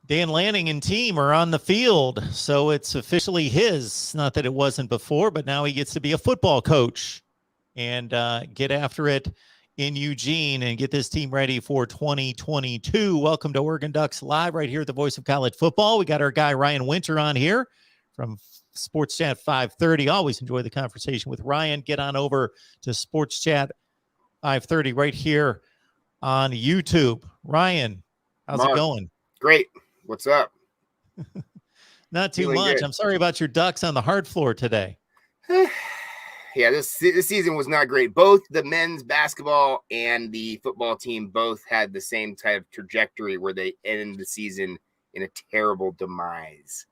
Dan Lanning and team are on the field, so it's officially his. Not that it wasn't before, but now he gets to be a football coach and get after it in Eugene and get this team ready for 2022. Welcome to Oregon Ducks Live right here at the Voice of College Football. We got our guy Ryan Winter on here from Sports Chat 530. Always enjoy the conversation with Ryan. Get on over to Sports Chat 530 right here on YouTube. Ryan, how's it going? Great. What's up? Not too much. Good. I'm sorry about your Ducks on the hard floor today. Yeah, this season was not great. Both the men's basketball and the football team both had the same type of trajectory where they ended the season in a terrible demise.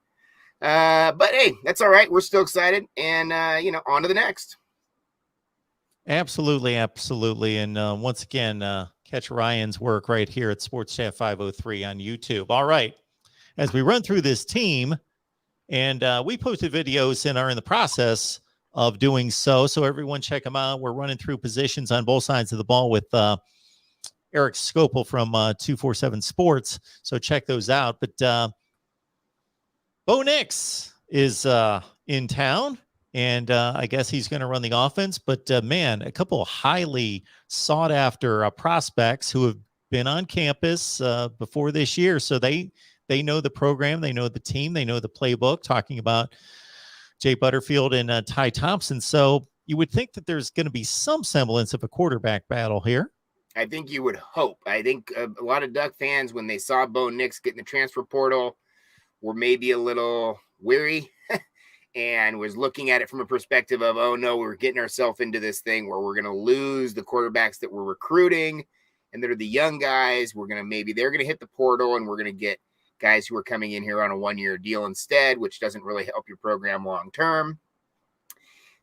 But hey, that's all right. We're still excited and, on to the next. Absolutely. And once again, catch Ryan's work right here at Sports Chat 503 on YouTube. All right. As we run through this team, and we posted videos and are in the process of doing so. So everyone check them out. We're running through positions on both sides of the ball with Eric Scopel from 247 Sports. So check those out. But Bo Nix is in town, and I guess he's going to run the offense. But, man, a couple of highly sought-after prospects who have been on campus before this year. So they know the program, they know the team, they know the playbook, talking about Jay Butterfield and Ty Thompson. So you would think that there's going to be some semblance of a quarterback battle here. I think you would hope. I think a lot of Duck fans, when they saw Bo Nix get in the transfer portal, were maybe a little weary and was looking at it from a perspective of, oh, no, we're getting ourselves into this thing where we're going to lose the quarterbacks that we're recruiting, and they're the young guys. They're going to hit the portal, and we're going to get guys who are coming in here on a one-year deal instead, which doesn't really help your program long-term.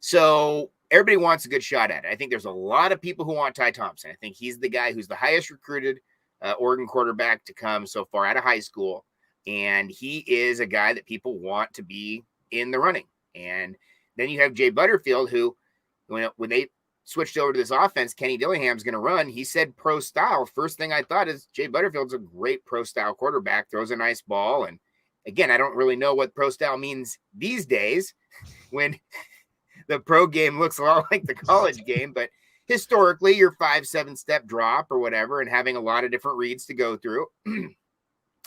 So everybody wants a good shot at it. I think there's a lot of people who want Ty Thompson. I think he's the guy who's the highest recruited Oregon quarterback to come so far out of high school. And he is a guy that people want to be in the running. And then you have Jay Butterfield, who, when they switched over to this offense, Kenny Dillingham's going to run. He said pro style. First thing I thought is Jay Butterfield's a great pro style quarterback, throws a nice ball. And again, I don't really know what pro style means these days when the pro game looks a lot like the college game, but historically your 5-7 step drop or whatever, and having a lot of different reads to go through.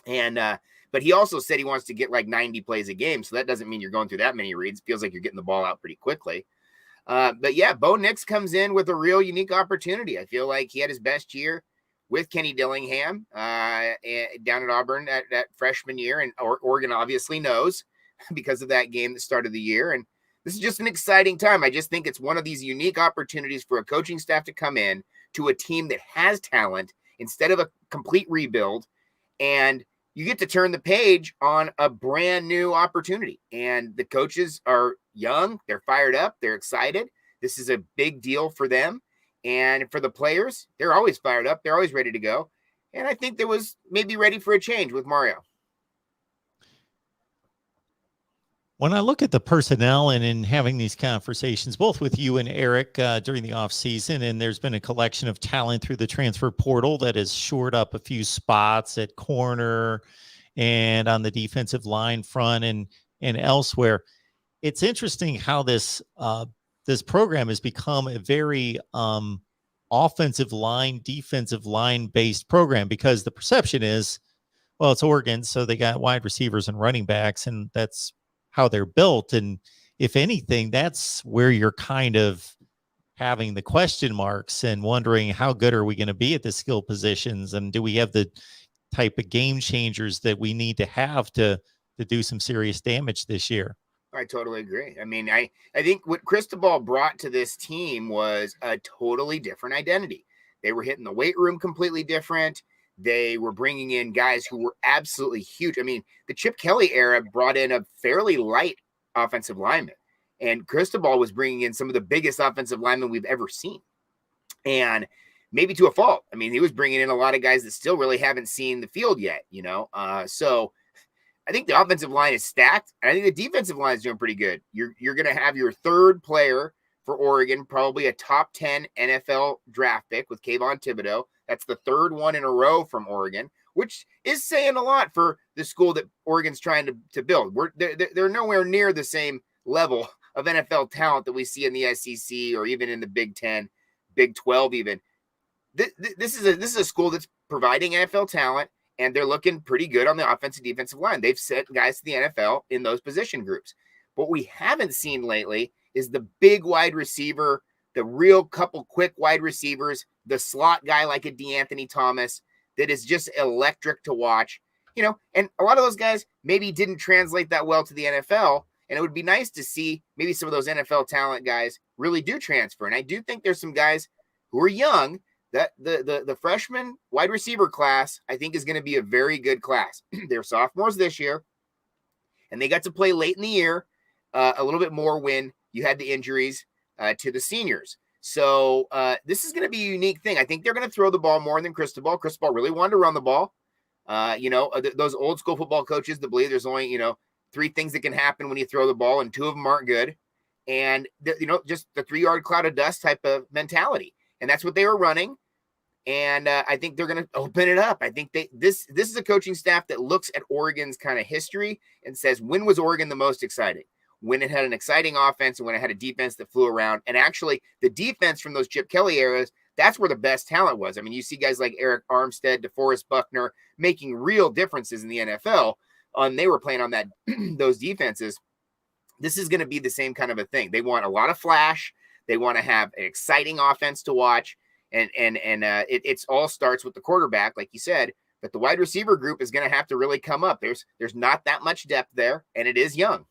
But he also said he wants to get like 90 plays a game. So that doesn't mean you're going through that many reads. It feels like you're getting the ball out pretty quickly. But yeah, Bo Nix comes in with a real unique opportunity. I feel like he had his best year with Kenny Dillingham down at Auburn that freshman year. And Oregon obviously knows because of that game that started the year. And this is just an exciting time. I just think it's one of these unique opportunities for a coaching staff to come in to a team that has talent instead of a complete rebuild. And you get to turn the page on a brand new opportunity. And the coaches are young. They're fired up. They're excited. This is a big deal for them. And for the players, they're always fired up. They're always ready to go. And I think there was maybe ready for a change with Mario. When I look at the personnel and in having these conversations, both with you and Eric during the offseason, and there's been a collection of talent through the transfer portal that has shored up a few spots at corner and on the defensive line front and elsewhere. It's interesting how this program has become a very offensive line, defensive line based program, because the perception is, well, it's Oregon, so they got wide receivers and running backs, and that's how they're built. And if anything, that's where you're kind of having the question marks and wondering how good are we going to be at the skill positions, and do we have the type of game changers that we need to have to do some serious damage this year. I totally agree. I mean, I think what Cristobal brought to this team was a totally different identity. They were hitting the weight room completely different. They were bringing in guys who were absolutely huge. I mean, the Chip Kelly era brought in a fairly light offensive lineman, and Cristobal was bringing in some of the biggest offensive linemen we've ever seen. And maybe to a fault. I mean, he was bringing in a lot of guys that still really haven't seen the field yet, you know? So I think the offensive line is stacked, and I think the defensive line is doing pretty good. You're going to have your third player for Oregon, probably a top 10 NFL draft pick with Kayvon Thibodeau. That's the third one in a row from Oregon. which is saying a lot for the school that Oregon's trying to build. They're nowhere near the same level of NFL talent that we see in the SEC or even in the Big 10, Big 12 even. This is a school that's providing NFL talent, and they're looking pretty good on the offensive defensive line. They've sent guys to the NFL in those position groups. What we haven't seen lately is the big wide receiver, the real couple quick wide receivers, the slot guy like a DeAnthony Thomas that is just electric to watch. And a lot of those guys maybe didn't translate that well to the NFL, and it would be nice to see maybe some of those NFL talent guys really do transfer. And I do think there's some guys who are young that the freshman wide receiver class, I think, is going to be a very good class. They're sophomores this year, and they got to play late in the year a little bit more when you had the injuries to the seniors. So this is going to be a unique thing. I think they're going to throw the ball more than Cristobal. Cristobal really wanted to run the ball. Those old school football coaches that believe there's only, 3 things that can happen when you throw the ball, and 2 of them aren't good. And, just the 3-yard cloud of dust type of mentality. And that's what they were running. And I think they're going to open it up. I think this is a coaching staff that looks at Oregon's kind of history and says, when was Oregon the most exciting? When it had an exciting offense and when it had a defense that flew around. And actually, the defense from those Chip Kelly eras, that's where the best talent was. I mean, you see guys like Eric Armstead, DeForest Buckner making real differences in the NFL. And they were playing on that those defenses. This is going to be the same kind of a thing. They want a lot of flash. They want to have an exciting offense to watch. And it all starts with the quarterback, like you said. But the wide receiver group is going to have to really come up. There's not that much depth there, and it is young.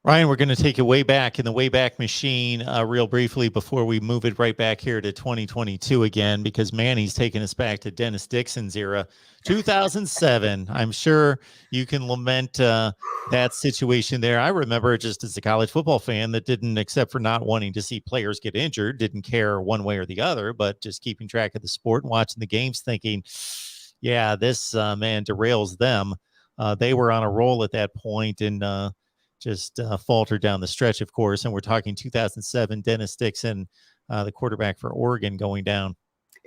Ryan, we're going to take you way back in the Wayback Machine real briefly before we move it right back here to 2022 again, because Manny's taking us back to Dennis Dixon's era, 2007. I'm sure you can lament that situation there. I remember just as a college football fan that didn't, except for not wanting to see players get injured, didn't care one way or the other, but just keeping track of the sport and watching the games thinking, yeah, this man derails them. They were on a roll at that point, and just faltered down the stretch, of course. And we're talking 2007, Dennis Dixon, the quarterback for Oregon, going down.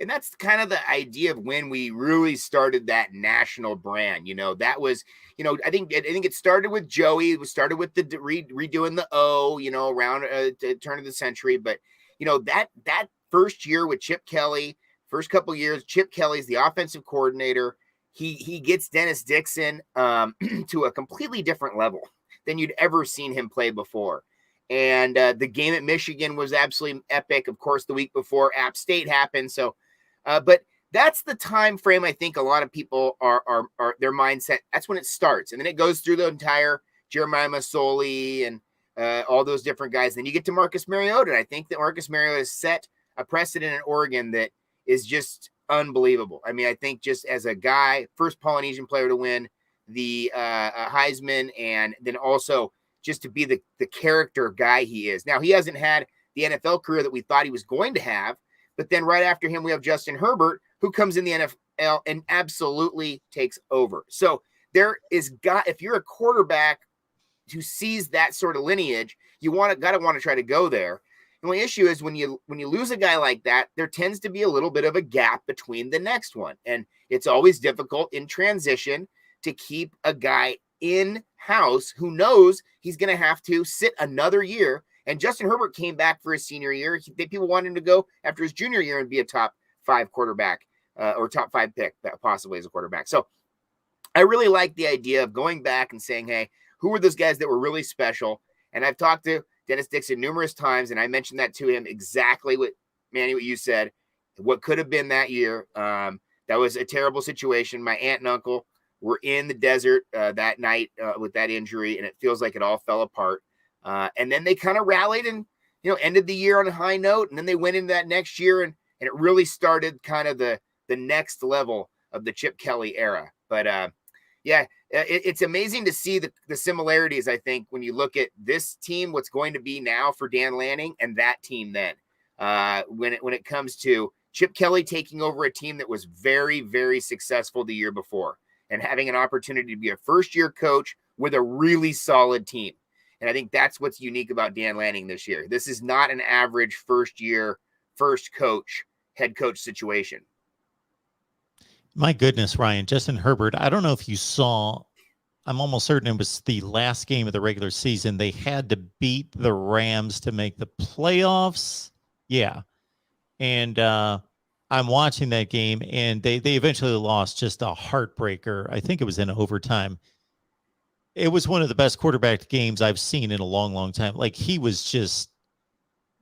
And that's kind of the idea of when we really started that national brand. That was, I think it started with Joey. It started with the redoing the O, around the turn of the century. But, that first year with Chip Kelly, first couple of years, Chip Kelly's the offensive coordinator. He gets Dennis Dixon to a completely different level than you'd ever seen him play before. And the game at Michigan was absolutely epic. Of course, the week before App State happened. So, but that's the time frame. I think a lot of people are their mindset. That's when it starts. And then it goes through the entire Jeremiah Masoli and all those different guys. Then you get to Marcus Mariota. And I think that Marcus Mariota has set a precedent in Oregon that is just unbelievable. I mean, I think just as a guy, first Polynesian player to win the Heisman, and then also just to be the character guy he is. Now, he hasn't had the NFL career that we thought he was going to have, but then right after him, we have Justin Herbert, who comes in the NFL and absolutely takes over. So there is if you're a quarterback who sees that sort of lineage, you gotta want to try to go there. The only issue is when you lose a guy like that, there tends to be a little bit of a gap between the next one. And it's always difficult in transition to keep a guy in-house who knows he's going to have to sit another year. And Justin Herbert came back for his senior year. People wanted him to go after his junior year and be a top 5 quarterback or top 5 pick, possibly as a quarterback. So I really like the idea of going back and saying, hey, who were those guys that were really special? And I've talked to Dennis Dixon numerous times, and I mentioned that to him exactly what you said, what could have been that year. That was a terrible situation. My aunt and uncle were in the desert that night with that injury, and it feels like it all fell apart. And then they kind of rallied and, ended the year on a high note. And then they went into that next year, and it really started kind of the next level of the Chip Kelly era. But it's amazing to see the similarities, I think, when you look at this team, what's going to be now for Dan Lanning, and that team then. When it comes to Chip Kelly taking over a team that was very, very successful the year before, and having an opportunity to be a first-year coach with a really solid team. And I think that's what's unique about Dan Lanning this year. This is not an average first-year, first coach, head coach situation. My goodness, Ryan, Justin Herbert. I don't know if you saw, I'm almost certain it was the last game of the regular season. They had to beat the Rams to make the playoffs. Yeah. And I'm watching that game, and they eventually lost, just a heartbreaker. I think it was in overtime. It was one of the best quarterback games I've seen in a long, long time. Like, he was just,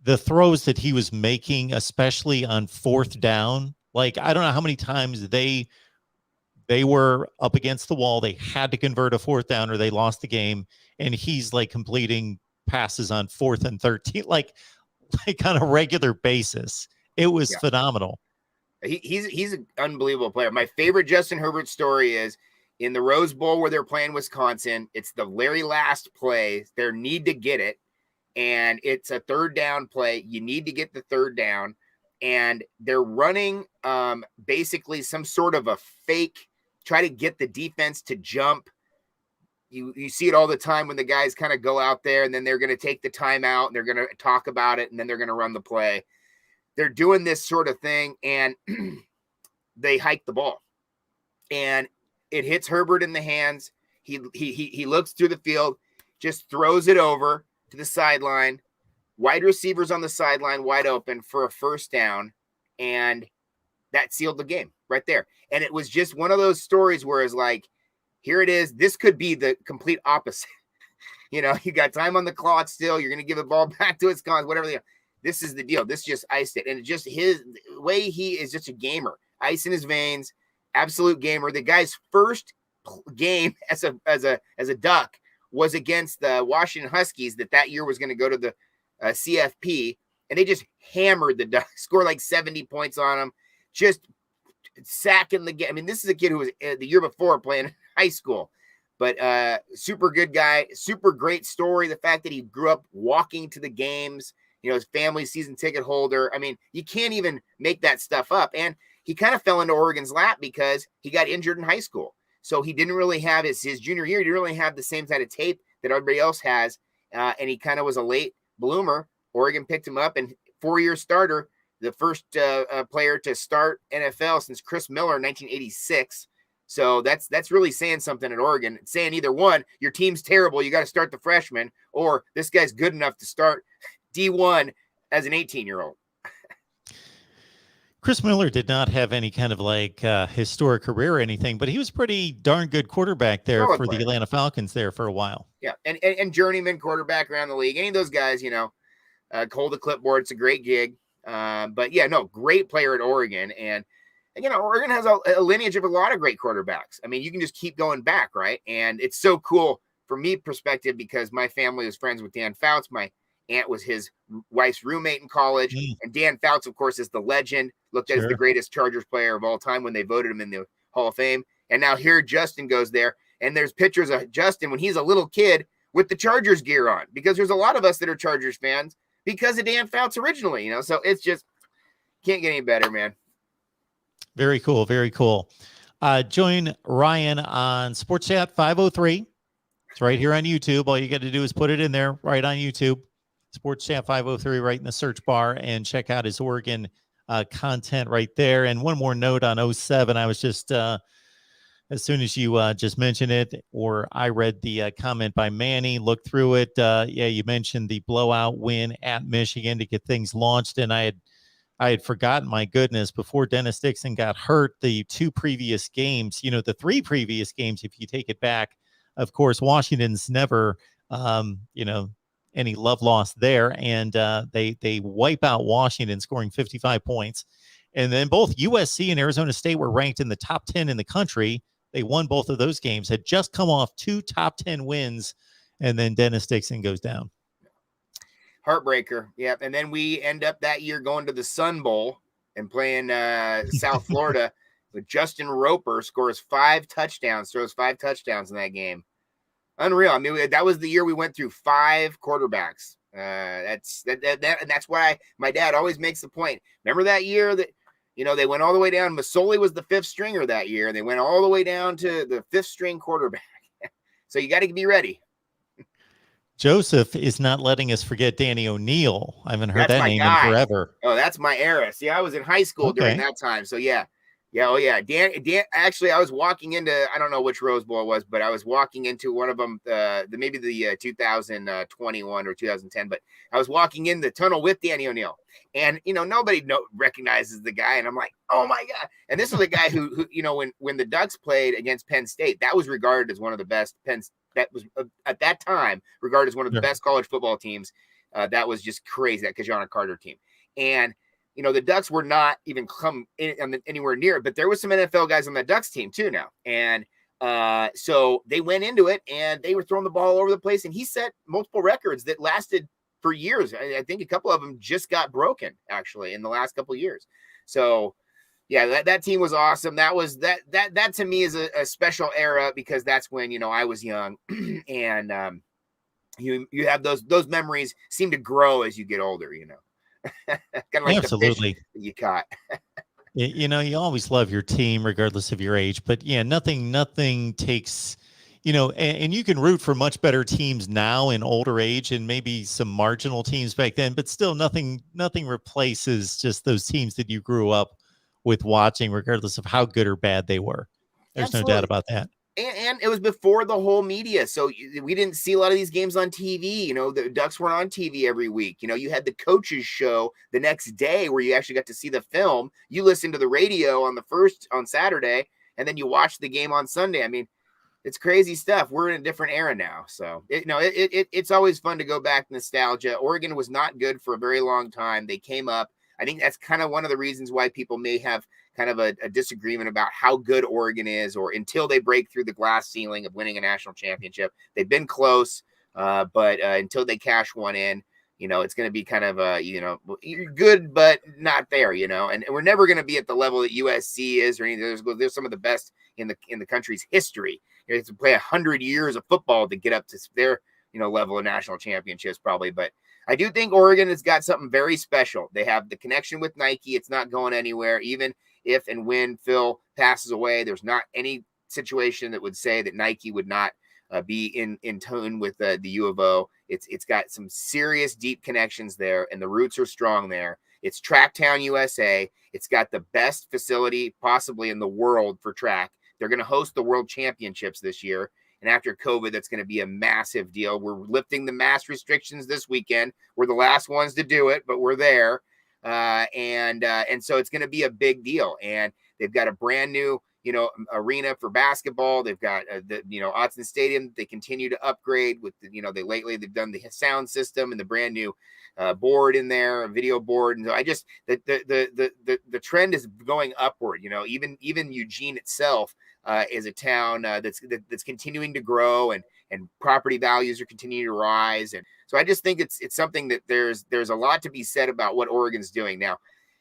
the throws that he was making, especially on fourth down. Like, I don't know how many times they were up against the wall. They had to convert a fourth down or they lost the game. And he's like completing passes on 4th and 13, like on a regular basis. It was phenomenal. He's an unbelievable player. My favorite Justin Herbert story is in the Rose Bowl where they're playing Wisconsin. It's the very last play. They need to get it, and it's a third down play. You need to get the third down, and they're running basically some sort of a fake, try to get the defense to jump. You see it all the time when the guys kind of go out there and then they're going to take the timeout and they're going to talk about it and then they're going to run the play. They're doing this sort of thing and they hike the ball and it hits Herbert in the hands. He looks through the field, just throws it over to the sideline. Wide receivers on the sideline wide open for a first down, and that sealed the game right there. And it was just one of those stories where it's like, here it is. This could be the complete opposite. You got time on the clock still. You're going to give the ball back to Wisconsin, whatever. This is the deal. This just iced it. And it's just his way. He is just a gamer, ice in his veins, absolute gamer. The guy's first game as a Duck was against the Washington Huskies that year was going to go to the CFP. And they just hammered the Ducks, scored like 70 points on them, just sacking the game. I mean, this is a kid who was the year before playing high school, but super good guy, super great story. The fact that he grew up walking to the games, his family season ticket holder. I mean, you can't even make that stuff up. And he kind of fell into Oregon's lap because he got injured in high school. So he didn't really have his junior year. He didn't really have the same kind of tape that everybody else has. And he kind of was a late bloomer. Oregon picked him up and 4-year starter, the first player to start NFL since Chris Miller in 1986. So that's really saying something at Oregon. It's saying either one, your team's terrible, you got to start the freshman, or this guy's good enough to start D1 as an 18-year-old. Chris Miller did not have any kind of historic career or anything, but he was pretty darn good quarterback there for the Atlanta Falcons there for a while. Yeah, and journeyman quarterback around the league. Any of those guys, hold the clipboard. It's a great gig. But yeah, no, great player at Oregon. And Oregon has a lineage of a lot of great quarterbacks. I mean, you can just keep going back, right? And it's so cool from me perspective because my family was friends with Dan Fouts. My aunt was his wife's roommate in college. And Dan Fouts, of course, is the legend, looked at as the greatest Chargers player of all time when they voted him in the Hall of Fame. And now here Justin goes there. And there's pictures of Justin when he's a little kid with the Chargers gear on, because there's a lot of us that are Chargers fans because of Dan Fouts originally, so it's just can't get any better, man. Very cool. Very cool. Join Ryan on Sports Chat 503. It's right here on YouTube. All you got to do is put it in there right on YouTube. Sports Chat 503 right in the search bar, and check out his Oregon content right there. And one more note on 07. I was just, as soon as you just mentioned it, or I read the comment by Manny, looked through it. You mentioned the blowout win at Michigan to get things launched. And I had forgotten, my goodness, before Dennis Dixon got hurt, the 2 previous games, the 3 previous games, if you take it back, of course, Washington's never, any love lost there. And they wipe out Washington, scoring 55 points. And then both USC and Arizona State were ranked in the top 10 in the country. They won both of those games, had just come off 2 top 10 wins. And then Dennis Dixon goes down. Heartbreaker. Yep. And then we end up that year going to the Sun Bowl and playing South Florida with Justin Roper, scores 5 touchdowns, throws 5 touchdowns in that game. Unreal. I mean, that was the year we went through 5 quarterbacks. That's why my dad always makes the point. Remember that year that, they went all the way down. Masoli was the 5th stringer that year, and they went all the way down to the 5th string quarterback. So you got to be ready. Joseph is not letting us forget Danny O'Neal. I haven't heard that name in forever. Oh, that's my era. See, I was in high school during that time. So yeah, Yeah, oh yeah. Dan, actually, I was walking into, I don't know which Rose Bowl it was, but I was walking into one of them, maybe the 2021 or 2010, but I was walking in the tunnel with Danny O'Neill, and nobody recognizes the guy, and I'm like, oh my god! And this was a guy who when the Ducks played against Penn State, that was regarded as one of the best that was at that time regarded as one of the best college football teams. That was just crazy, that Kajana Carter team, and the Ducks were not even anywhere near it, but there was some NFL guys on that Ducks team too now. And so they went into it and they were throwing the ball all over the place. And he set multiple records that lasted for years. I think a couple of them just got broken actually in the last couple of years. So yeah, that team was awesome. That to me is a special era because that's when, I was young and you have those memories seem to grow as you get older, kind of like absolutely the fish that you caught. You always love your team regardless of your age, but yeah, nothing takes, and you can root for much better teams now in older age and maybe some marginal teams back then, but still nothing replaces just those teams that you grew up with watching, regardless of how good or bad they were. There's Absolutely. no doubt about that. And it was before the whole media. So we didn't see a lot of these games on TV. The Ducks weren't on TV every week. You had the coaches show the next day where you actually got to see the film. You listened to the radio on Saturday, and then you watched the game on Sunday. I mean, it's crazy stuff. We're in a different era now. So it's always fun to go back nostalgia. Oregon was not good for a very long time. They came up. I think that's kind of one of the reasons why people may have kind of a disagreement about how good Oregon is, or until they break through the glass ceiling of winning a national championship. They've been close, but until they cash one in, it's going to be kind of you're good, but not there, and we're never going to be at the level that USC is or anything. There's some of the best in the country's history. You have to play 100 years of football to get up to their, level of national championships probably. But I do think Oregon has got something very special. They have the connection with Nike. It's not going anywhere. Even if and when Phil passes away, there's not any situation that would say that Nike would not be in tune with the U of O. It's got some serious deep connections there, and the roots are strong there. It's Tracktown, USA. It's got the best facility possibly in the world for track. They're going to host the World Championships this year. And after COVID, that's going to be a massive deal. We're lifting the mask restrictions this weekend. We're the last ones to do it, but we're there. And so it's going to be a big deal. And they've got a brand new, arena for basketball. They've got the Autzen Stadium. They continue to upgrade with they've done the sound system and the brand new board in there, a video board. And so the trend is going upward. Even Eugene itself is a town that's continuing to grow, and property values are continuing to rise. And so I just think it's something that there's a lot to be said about what Oregon's doing now.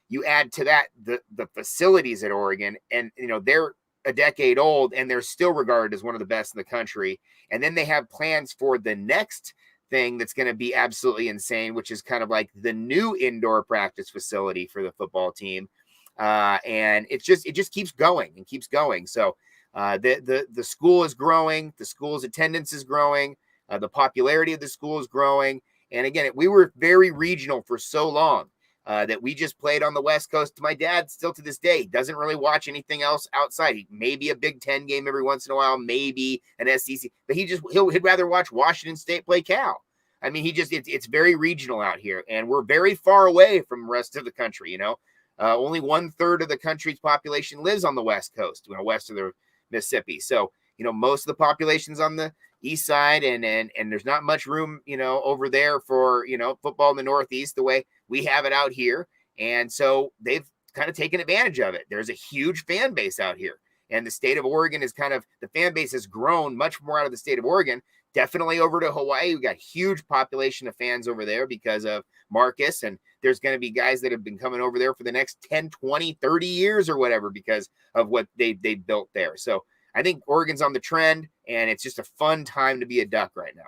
You add to that the facilities at Oregon, and they're a decade old and they're still regarded as one of the best in the country. And then they have plans for the next thing that's going to be absolutely insane, which is kind of like the new indoor practice facility for the football team. And it just keeps going and keeps going. So the school is growing, the school's attendance is growing, the popularity of the school is growing. And again, we were very regional for so long. That we just played on the West Coast. My dad still to this day doesn't really watch anything else outside. Maybe a Big Ten game every once in a while, maybe an SEC, but he'd rather watch Washington State play Cal. I mean, it's very regional out here, and we're very far away from the rest of the country. Only 1/3 of the country's population lives on the West Coast, west of the Mississippi. So most of the population's on the east side, and there's not much room over there for football in the Northeast the way we have it out here. And so they've kind of taken advantage of it. There's a huge fan base out here, and the state of Oregon is the fan base has grown much more out of the state of Oregon, definitely over to Hawaii. We've got huge population of fans over there because of Marcus, and there's going to be guys that have been coming over there for the next 10, 20, 30 years or whatever because of what they built there. So I think Oregon's on the trend, and it's just a fun time to be a Duck right now.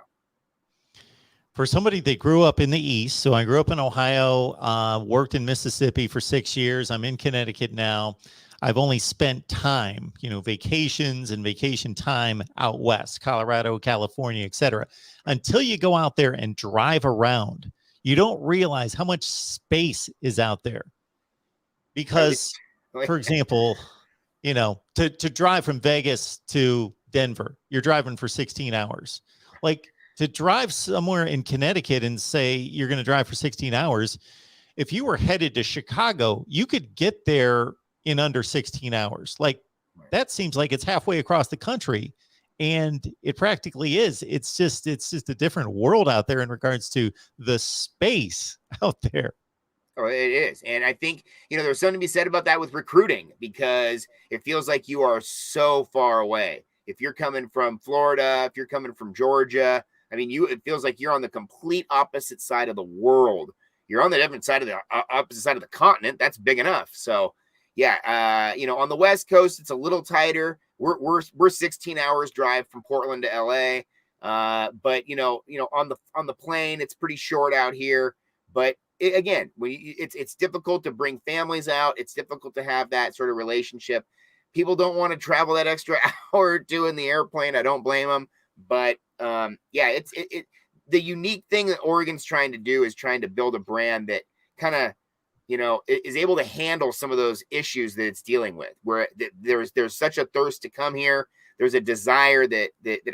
For somebody that grew up in the East, so I grew up in Ohio, worked in Mississippi for 6 years. I'm in Connecticut now. I've only spent time, vacations and vacation time out west, Colorado, California, et cetera. Until you go out there and drive around, you don't realize how much space is out there. Because, for example, to drive from Vegas to Denver, you're driving for 16 hours. Like, to drive somewhere in Connecticut and say you're going to drive for 16 hours, if you were headed to Chicago, you could get there in under 16 hours. Like, that seems like it's halfway across the country, and it practically is. It's just a different world out there in regards to the space out there. Oh, it is. And I think, there's something to be said about that with recruiting, because it feels like you are so far away. If you're coming from Florida, if you're coming from Georgia, I mean, it feels like you're on the complete opposite side of the world. You're on the different side of the opposite side of the continent. That's big enough. So, yeah, on the West Coast, it's a little tighter. We're 16 hours drive from Portland to LA. But on the plane, it's pretty short out here. But again, it's difficult to bring families out. It's difficult to have that sort of relationship. People don't want to travel that extra hour or two in the airplane. I don't blame them. But it's the unique thing that Oregon's trying to do is trying to build a brand that kind of, is able to handle some of those issues that it's dealing with, where there's such a thirst to come here. There's a desire that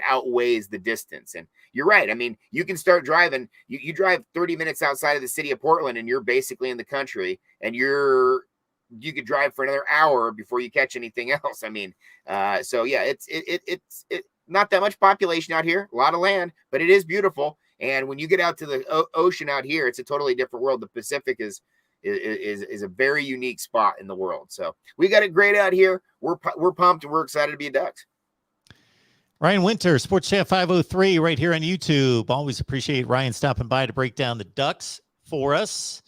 outweighs the distance. And you're right. I mean, you can start driving, you drive 30 minutes outside of the city of Portland and you're basically in the country, and you could drive for another hour before you catch anything else. I mean, so yeah, it's not that much population out here, a lot of land, but it is beautiful. And when you get out to the ocean out here, it's a totally different world. The Pacific is a very unique spot in the world. So we got it great out here. We're pumped and we're excited to be Ducks. Ryan Winter, Sports Chat 503, right here on YouTube. Always appreciate Ryan stopping by to break down the Ducks for us.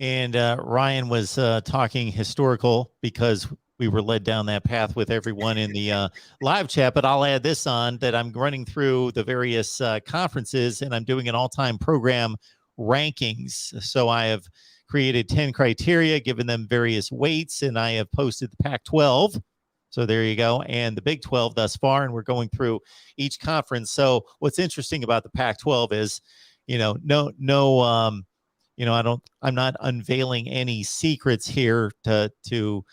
And Ryan was talking historical because we were led down that path with everyone in the live chat. But I'll add this on, that I'm running through the various conferences, and I'm doing an all-time program rankings. So I have created 10 criteria, given them various weights, and I have posted the Pac-12. So there you go. And the Big 12 thus far, and we're going through each conference. So what's interesting about the Pac-12 is, I'm not unveiling any secrets here to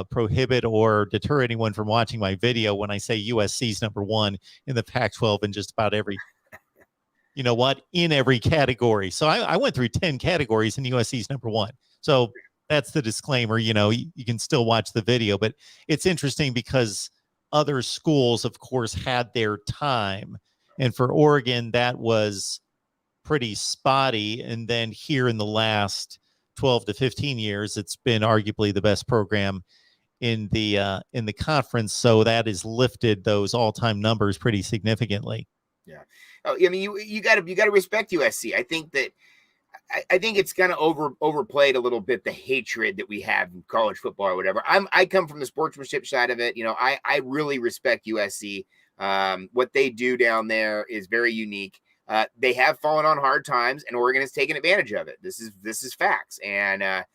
prohibit or deter anyone from watching my video when I say USC's number one in the Pac-12 in just about every, in every category. So I went through 10 categories and USC's number one. So that's the disclaimer. You can still watch the video, but it's interesting because other schools, of course, had their time. And for Oregon, that was pretty spotty. And then here in the last 12 to 15 years, it's been arguably the best program in the conference. So that has lifted those all-time numbers pretty significantly. Yeah. Oh, I mean, you got to respect USC. I think it's kind of overplayed a little bit, the hatred that we have in college football or whatever. I come from the sportsmanship side of it. I really respect USC. What they do down there is very unique. They have fallen on hard times, and Oregon has taken advantage of it. This is facts. And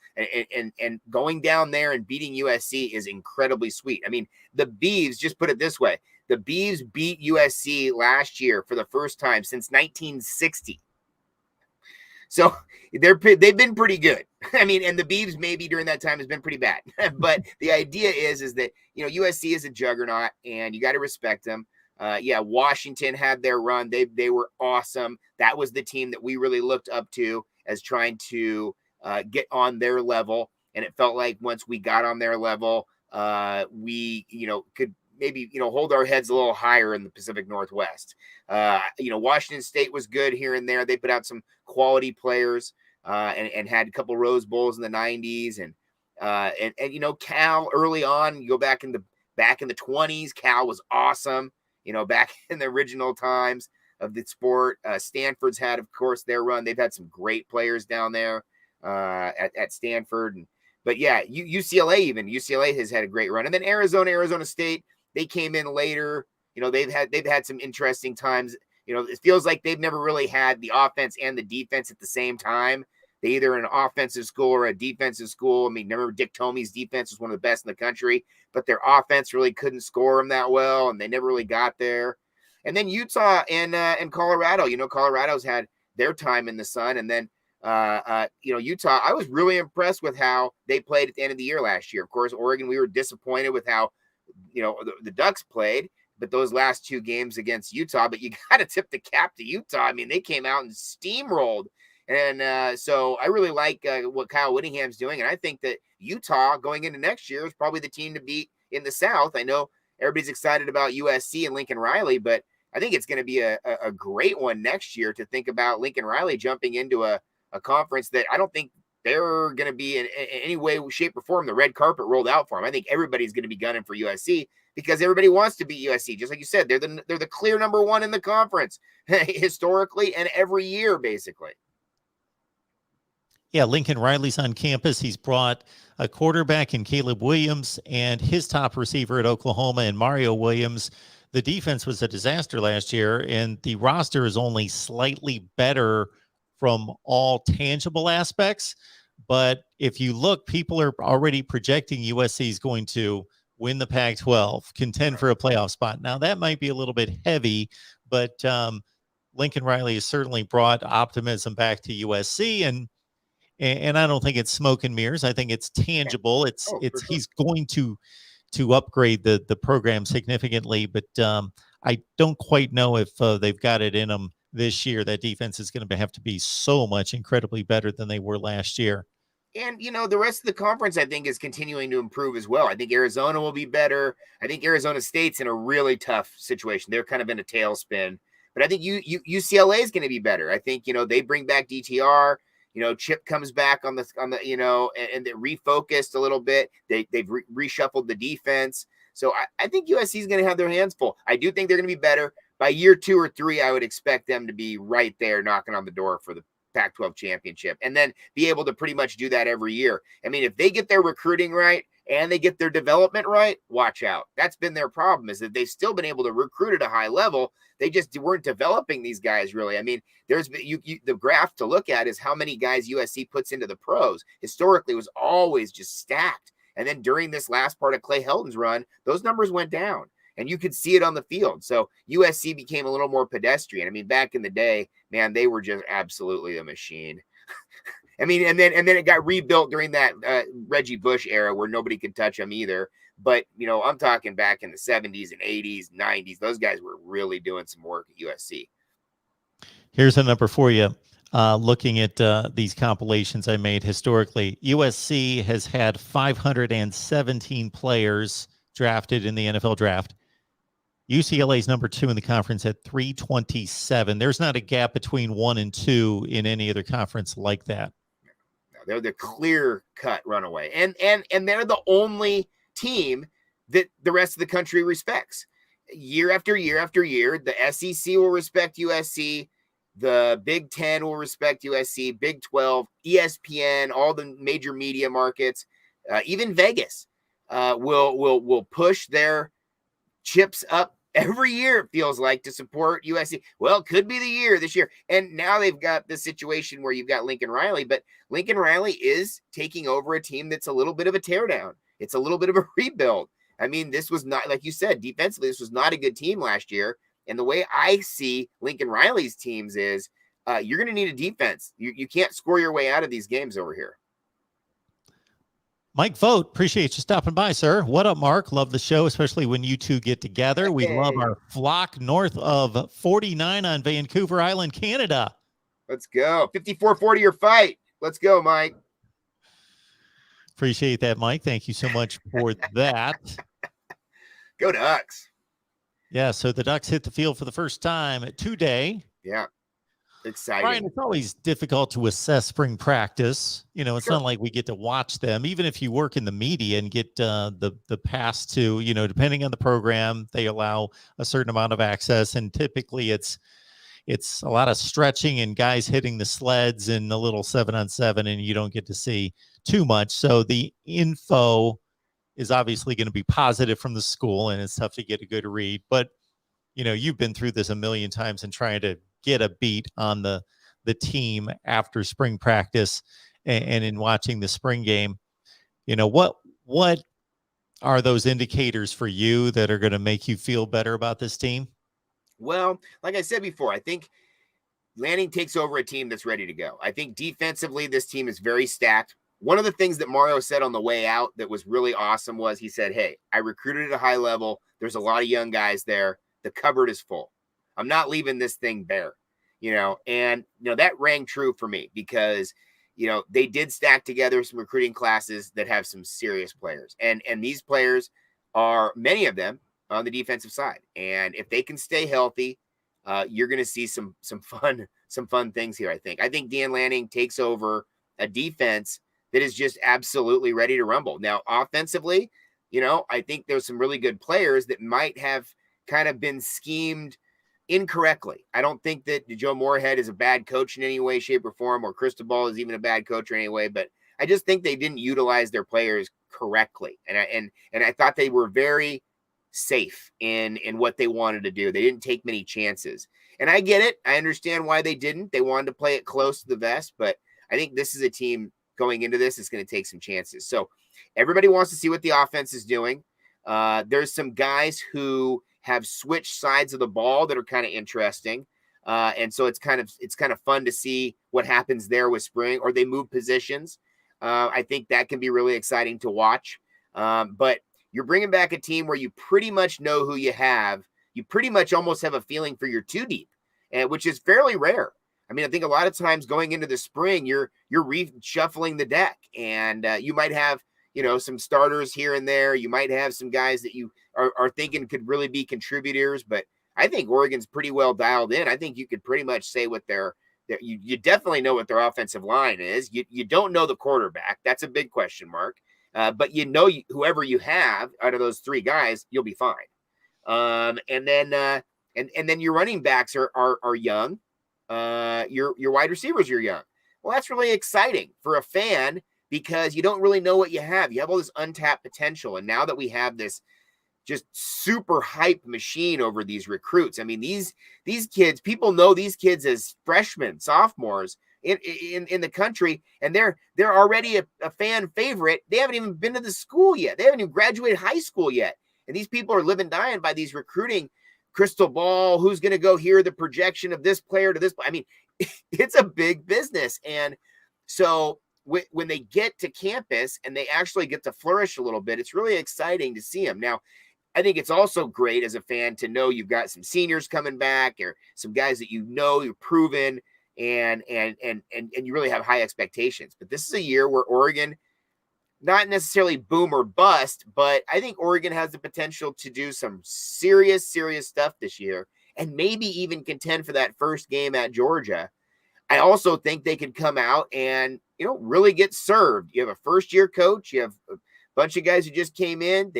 going down there and beating USC is incredibly sweet. I mean, the Beavs, just put it this way, the Beavs beat USC last year for the first time since 1960. So they've been pretty good. I mean, and the Beavs maybe during that time has been pretty bad. But the idea is that, USC is a juggernaut, and you got to respect them. Washington had their run. They were awesome. That was the team that we really looked up to as trying to get on their level. And it felt like once we got on their level, we, could maybe, hold our heads a little higher in the Pacific Northwest. Washington State was good here and there. They put out some quality players and had a couple Rose Bowls in the 90s. And Cal early on, you go back in the 20s, Cal was awesome. Back in the original times of the sport. Stanford's had, of course, their run. They've had some great players down there at Stanford. But yeah, UCLA has had a great run. And then Arizona State, they came in later. They've had some interesting times. It feels like they've never really had the offense and the defense at the same time. They either an offensive school or a defensive school. I mean, remember Dick Tomey's defense was one of the best in the country, but their offense really couldn't score them that well, and they never really got there. And then Utah and Colorado. Colorado's had their time in the sun, and then Utah, I was really impressed with how they played at the end of the year last year. Of course, Oregon, we were disappointed with how, the Ducks played, but those last 2 games against Utah, but you got to tip the cap to Utah. I mean, they came out and steamrolled. And so I really like what Kyle Whittingham's doing. And I think that Utah going into next year is probably the team to beat in the South. I know everybody's excited about USC and Lincoln Riley, but I think it's going to be a great one next year to think about Lincoln Riley jumping into a conference that I don't think they're going to be in any way, shape, or form the red carpet rolled out for them. I think everybody's going to be gunning for USC because everybody wants to beat USC. Just like you said, they're the clear number 1 in the conference historically and every year, basically. Yeah, Lincoln Riley's on campus. He's brought a quarterback in Caleb Williams and his top receiver at Oklahoma and Mario Williams. The defense was a disaster last year, and the roster is only slightly better from all tangible aspects. But if you look, people are already projecting USC is going to win the Pac-12, contend for a playoff spot. Now, that might be a little bit heavy, but Lincoln Riley has certainly brought optimism back to USC, and I don't think it's smoke and mirrors. I think it's tangible. It's he's going to upgrade the program significantly, but I don't quite know if they've got it in them this year. That defense is going to have to be so much incredibly better than they were last year. And, the rest of the conference, I think, is continuing to improve as well. I think Arizona will be better. I think Arizona State's in a really tough situation. They're kind of in a tailspin. But I think UCLA is going to be better. I think, they bring back DTR. Chip comes back on the and they refocused a little bit. They've reshuffled the defense. So I think USC is going to have their hands full. I do think they're going to be better. By year 2 or 3, I would expect them to be right there knocking on the door for the Pac-12 championship and then be able to pretty much do that every year. I mean, if they get their recruiting right and they get their development right, watch out. That's been their problem, is that they've still been able to recruit at a high level. They just weren't developing these guys really. I mean, there's the graph to look at is how many guys USC puts into the pros. Historically, it was always just stacked. And then during this last part of Clay Helton's run, those numbers went down. And you could see it on the field. So USC became a little more pedestrian. I mean, back in the day, man, they were just absolutely a machine. I mean, and then it got rebuilt during that Reggie Bush era where nobody could touch them either. But, I'm talking back in the 70s and 80s, 90s. Those guys were really doing some work at USC. Here's a number for you. Looking at these compilations I made historically, USC has had 517 players drafted in the NFL draft. UCLA is number 2 in the conference at 327. There's not a gap between 1 and 2 in any other conference like that. No, they're the clear-cut runaway. And they're the only team that the rest of the country respects. Year after year after year, the SEC will respect USC. The Big Ten will respect USC. Big 12, ESPN, all the major media markets, even Vegas will push their chips up every year, it feels like, to support USC. Well, it could be the year this year. And now they've got this situation where you've got Lincoln Riley, but Lincoln Riley is taking over a team that's a little bit of a teardown. It's a little bit of a rebuild. I mean, this was not, like you said, defensively, this was not a good team last year. And the way I see Lincoln Riley's teams is you're going to need a defense. You can't score your way out of these games over here. Mike Vogt, appreciate you stopping by, sir. What up, Mark? Love the show, especially when you two get together. We love our flock north of 49 on Vancouver Island, Canada. Let's go. 54-40 your fight. Let's go, Mike. Appreciate that, Mike. Thank you so much for that. Go Ducks. Yeah, so the Ducks hit the field for the first time today. Yeah. Exciting. Brian, it's always difficult to assess spring practice. It's not like we get to watch them. Even if you work in the media and get the pass to, depending on the program, they allow a certain amount of access. And typically it's a lot of stretching and guys hitting the sleds and a little 7-on-7, and you don't get to see too much. So the info is obviously going to be positive from the school, and it's tough to get a good read. But, you've been through this a million times and trying to get a beat on the team after spring practice and in watching the spring game. What are those indicators for you that are going to make you feel better about this team? Well, like I said before, I think Lanning takes over a team that's ready to go. I think defensively, this team is very stacked. One of the things that Mario said on the way out that was really awesome was he said, hey, I recruited at a high level. There's a lot of young guys there. The cupboard is full. I'm not leaving this thing bare, and, that rang true for me because, they did stack together some recruiting classes that have some serious players. And these players are, many of them, on the defensive side. And if they can stay healthy, you're going to see some fun things here. I think Dan Lanning takes over a defense that is just absolutely ready to rumble. Now, offensively, I think there's some really good players that might have kind of been schemed incorrectly. I don't think that Joe Moorhead is a bad coach in any way, shape, or form, or Cristobal is even a bad coach or any way, but I just think they didn't utilize their players correctly. And I thought they were very safe in what they wanted to do. They didn't take many chances. And I get it. I understand why they didn't. They wanted to play it close to the vest, but I think this is a team going into this is going to take some chances. So everybody wants to see what the offense is doing. There's some guys who have switched sides of the ball that are kind of interesting. And so it's kind of fun to see what happens there with spring, or they move positions. I think that can be really exciting to watch. But you're bringing back a team where you pretty much know who you have. You pretty much almost have a feeling for your two deep, which is fairly rare. I mean, I think a lot of times going into the spring, you're reshuffling the deck, and you might have, some starters here and there. You might have some guys that you are thinking could really be contributors, but I think Oregon's pretty well dialed in. I think you could pretty much say what you definitely know what their offensive line is. You don't know the quarterback. That's a big question mark. But whoever you have out of those three guys, you'll be fine. And then your running backs are young. Your wide receivers are young. Well, that's really exciting for a fan because you don't really know what you have. You have all this untapped potential. And now that we have this just super hype machine over these recruits, I mean, these kids, people know these kids as freshmen, sophomores in the country, and they're already a fan favorite. They haven't even been to the school yet. They haven't even graduated high school yet. And these people are living, dying by these recruiting crystal ball. Who's going to go here? The projection of this player to this. I mean, it's a big business. And so when they get to campus and they actually get to flourish a little bit, it's really exciting to see them. Now, I think it's also great as a fan to know you've got some seniors coming back or some guys that you're proven and you really have high expectations. But this is a year where Oregon, not necessarily boom or bust, but I think Oregon has the potential to do some serious stuff this year and maybe even contend for that first game at Georgia. I also think they could come out and, really get served. You have a first-year coach. You have a bunch of guys who just came in.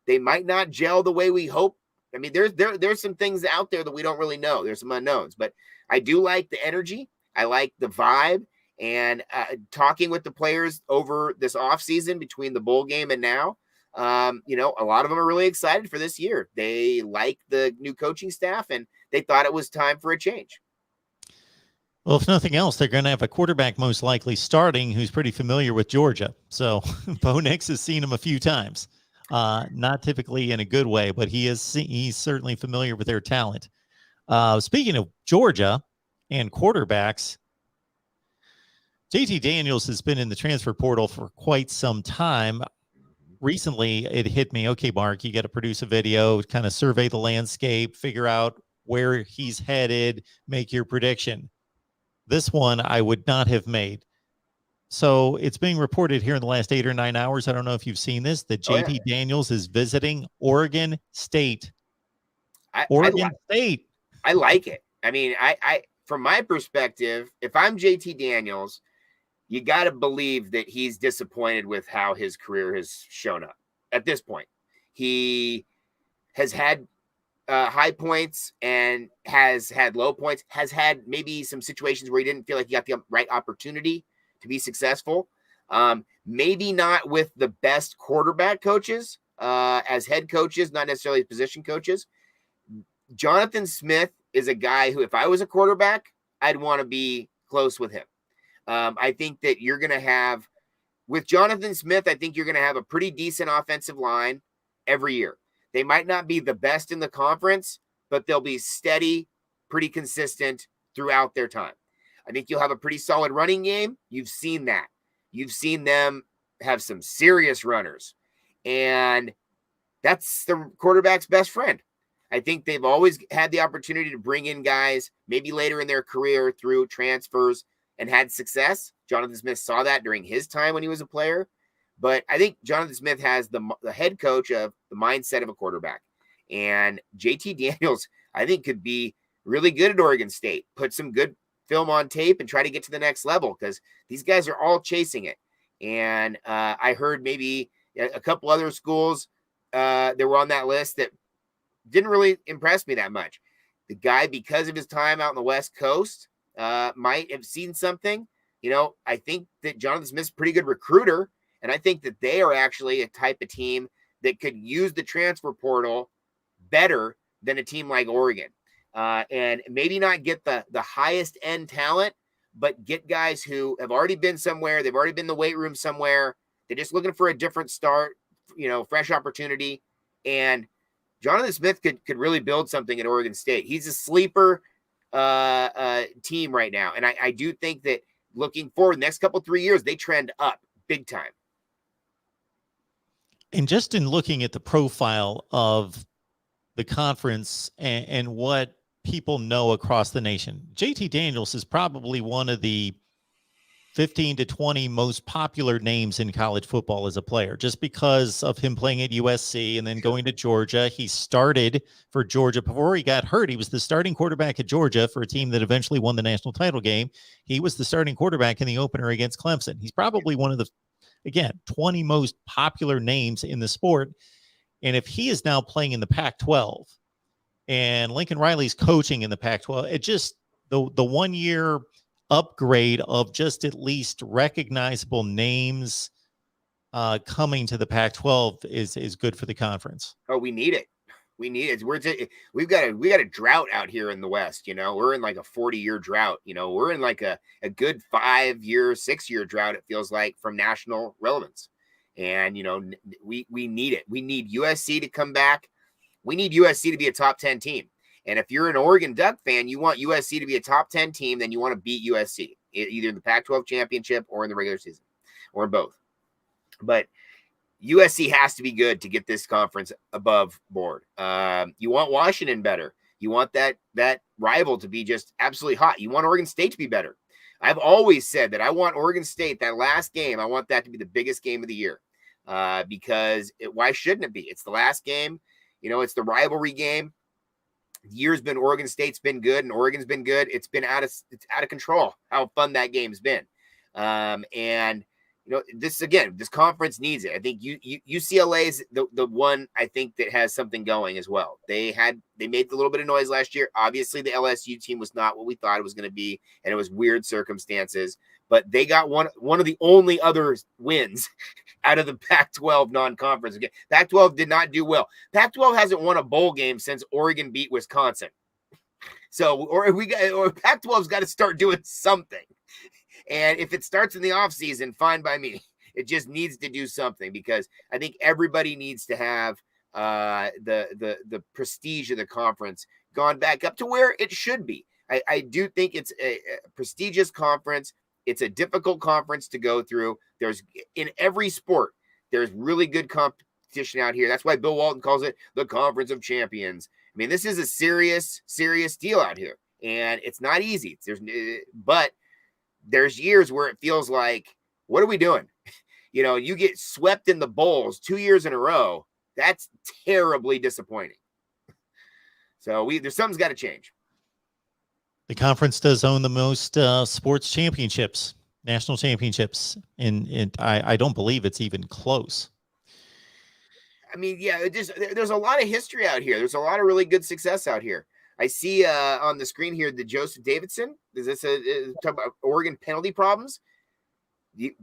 They might not gel the way we hope. I mean, there's some things out there that we don't really know. There's some unknowns, but I do like the energy. I like the vibe. And talking with the players over this offseason between the bowl game and now, a lot of them are really excited for this year. They like the new coaching staff, and they thought it was time for a change. Well, if nothing else, they're going to have a quarterback most likely starting who's pretty familiar with Georgia. So Bo Nix has seen him a few times, not typically in a good way, but he's certainly familiar with their talent. Speaking of Georgia and quarterbacks, JT Daniels has been in the transfer portal for quite some time. Recently, it hit me, okay, Mark, you got to produce a video, kind of survey the landscape, figure out where he's headed, make your prediction. This one I would not have made. So it's being reported here in the last 8 or 9 hours. I don't know if you've seen this, that JT Daniels is visiting Oregon State. State. I like it. I mean, I from my perspective, if I'm JT Daniels, you got to believe that he's disappointed with how his career has shown up at this point. He has had high points and has had low points, has had maybe some situations where he didn't feel like he got the right opportunity to be successful. Maybe not with the best quarterback coaches as head coaches, not necessarily position coaches. Jonathan Smith is a guy who, if I was a quarterback, I'd want to be close with him. I think that you're going to have, with Jonathan Smith, I think you're going to have a pretty decent offensive line every year. They might not be the best in the conference, but they'll be steady, pretty consistent throughout their time. I think you'll have a pretty solid running game. You've seen that. You've seen them have some serious runners, and that's the quarterback's best friend. I think they've always had the opportunity to bring in guys maybe later in their career through transfers and had success. Jonathan Smith saw that during his time when he was a player. But I think Jonathan Smith has the head coach of the mindset of a quarterback. And JT Daniels, I think, could be really good at Oregon State. Put some good film on tape and try to get to the next level, because these guys are all chasing it. And I heard maybe a couple other schools that were on that list that didn't really impress me that much. The guy, because of his time out on the West Coast, might have seen something. I think that Jonathan Smith's a pretty good recruiter, and I think that they are actually a type of team that could use the transfer portal better than a team like Oregon. And maybe not get the highest end talent, but get guys who have already been somewhere. They've already been in the weight room somewhere. They're just looking for a different start, fresh opportunity. And Jonathan Smith could really build something at Oregon State. He's a sleeper team right now. And I do think that looking forward, the next couple 3 years, they trend up big time. And just in looking at the profile of the conference and what people know across the nation, JT Daniels is probably one of the 15 to 20 most popular names in college football as a player, just because of him playing at USC and then going to Georgia. He started for Georgia before he got hurt. He was the starting quarterback at Georgia for a team that eventually won the national title game. He was the starting quarterback in the opener against Clemson. He's probably one of the, again, 20 most popular names in the sport. And if he is now playing in the Pac-12 and Lincoln Riley's coaching in the Pac-12, it just, the 1 year upgrade of just at least recognizable names coming to the Pac-12 is good for the conference. Oh, we need it. We need it. We've got a drought out here in the West. We're in like a 40-year drought. We're in like a good 5-year, 6-year drought. It feels like, from national relevance. And, we need it. We need USC to come back. We need USC to be a top 10 team. And if you're an Oregon Duck fan, you want USC to be a top 10 team, then you want to beat USC, either in the Pac-12 championship or in the regular season, or in both. But USC has to be good to get this conference above board. You want Washington better. You want that rival to be just absolutely hot. You want Oregon State to be better. I've always said that I want Oregon State, that last game, I want that to be the biggest game of the year, because why shouldn't it be? It's the last game. It's the rivalry game. Years been Oregon State's been good and Oregon's been good. It's out of control how fun that game's been. And this conference needs it. I think UCLA is the one I think that has something going as well. They made a little bit of noise last year. Obviously, the LSU team was not what we thought it was going to be, and it was weird circumstances. But they got one of the only other wins out of the Pac-12 non-conference. Again, Pac-12 did not do well. Pac-12 hasn't won a bowl game since Oregon beat Wisconsin. So, or Pac-12's got to start doing something. And if it starts in the offseason, fine by me. It just needs to do something, because I think everybody needs to have the prestige of the conference gone back up to where it should be. I do think it's a prestigious conference. It's a difficult conference to go through. There's, in every sport, there's really good competition out here. That's why Bill Walton calls it the Conference of Champions. I mean, this is a serious deal out here, and it's not easy. But there's years where it feels like, what are we doing? You get swept in the bowls 2 years in a row. That's terribly disappointing. So there's something's got to change. The conference does own the most sports championships, national championships, and I don't believe it's even close. I mean, yeah, there's a lot of history out here. There's a lot of really good success out here. I see on the screen here the Joseph Davidson. Is this talk about Oregon penalty problems?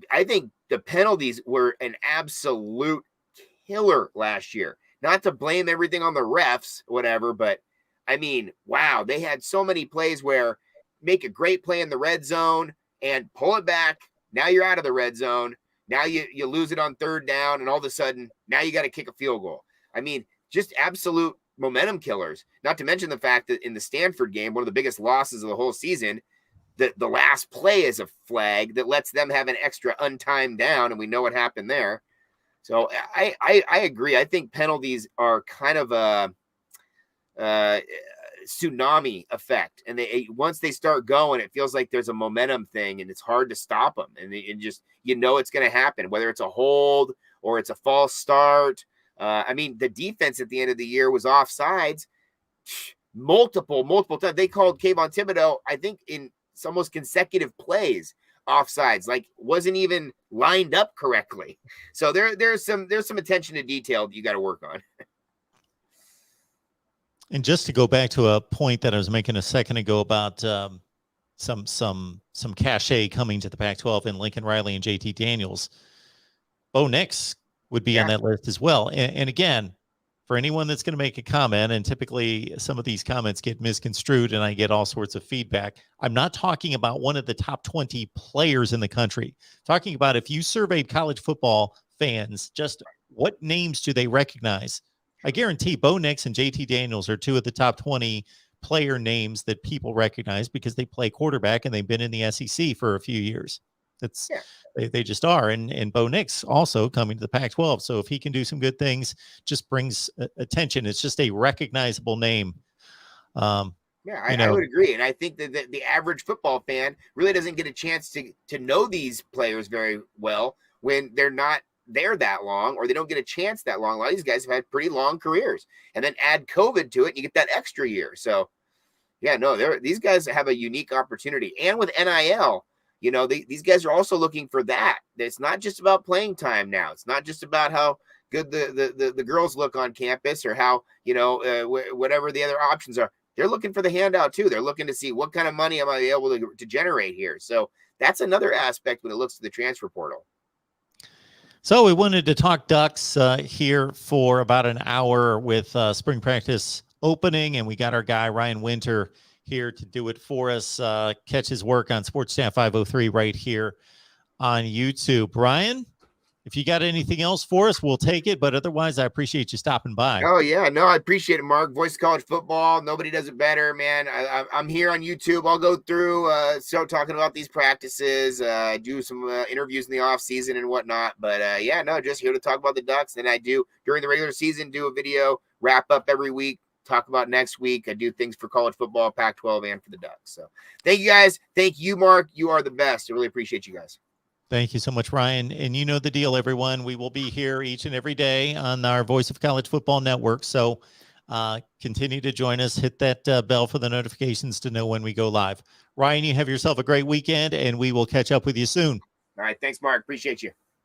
I think the penalties were an absolute killer last year. Not to blame everything on the refs, whatever, but I mean, wow, they had so many plays where make a great play in the red zone and pull it back. Now you're out of the red zone. Now you lose it on third down, and all of a sudden, now you got to kick a field goal. I mean, just absolute momentum killers. Not to mention the fact that in the Stanford game, one of the biggest losses of the whole season, the last play is a flag that lets them have an extra untimed down, and we know what happened there. So I agree. I think penalties are kind of a tsunami effect, and once they start going, it feels like there's a momentum thing, and it's hard to stop them. And just it's going to happen, whether it's a hold or it's a false start. I mean, the defense at the end of the year was offsides multiple times. They called Kayvon Thibodeau, I think, in almost consecutive plays offsides, like wasn't even lined up correctly. So there's some attention to detail that you got to work on. And just to go back to a point that I was making a second ago about some cachet coming to the Pac-12 in Lincoln Riley and JT Daniels, Bo Nix would be on that list as well. And again, for anyone that's going to make a comment, and typically some of these comments get misconstrued and I get all sorts of feedback, I'm not talking about one of the top 20 players in the country. Talking about if you surveyed college football fans, just what names do they recognize? I guarantee Bo Nix and JT Daniels are two of the top 20 player names that people recognize because they play quarterback and they've been in the SEC for a few years. They just are. And Bo Nix also coming to the Pac-12. So if he can do some good things, just brings attention. It's just a recognizable name. I would agree. And I think that the average football fan really doesn't get a chance to know these players very well when they're not there that long, or they don't get a chance that long. A lot of these guys have had pretty long careers, and then add COVID to it, and you get that extra year. So these guys have a unique opportunity. And with NIL, these guys are also looking for that. It's not just about playing time now. It's not just about how good the girls look on campus, or how, whatever the other options are. They're looking for the handout too. They're looking to see what kind of money am I able to generate here. So that's another aspect when it looks to the transfer portal. So we wanted to talk Ducks here for about an hour with spring practice opening, and we got our guy Ryan Winter here to do it for us. Catch his work on Sports Staff 503 right here on YouTube. Ryan, if you got anything else for us, we'll take it. But otherwise, I appreciate you stopping by. Oh, yeah. No, I appreciate it, Mark. Voice of College Football. Nobody does it better, man. I'm here on YouTube. I'll go through, talking about these practices, do some interviews in the off season and whatnot. But just here to talk about the Ducks. And I do, during the regular season, do a video wrap up every week. Talk about next week. I do things for college football, Pac-12, and for the Ducks. So thank you guys. Thank you, Mark. You are the best. I really appreciate you guys. Thank you so much, Ryan. And you know the deal, everyone. We will be here each and every day on our Voice of College Football Network. So continue to join us. Hit that bell for the notifications to know when we go live. Ryan, you have yourself a great weekend, and we will catch up with you soon. All right. Thanks, Mark. Appreciate you.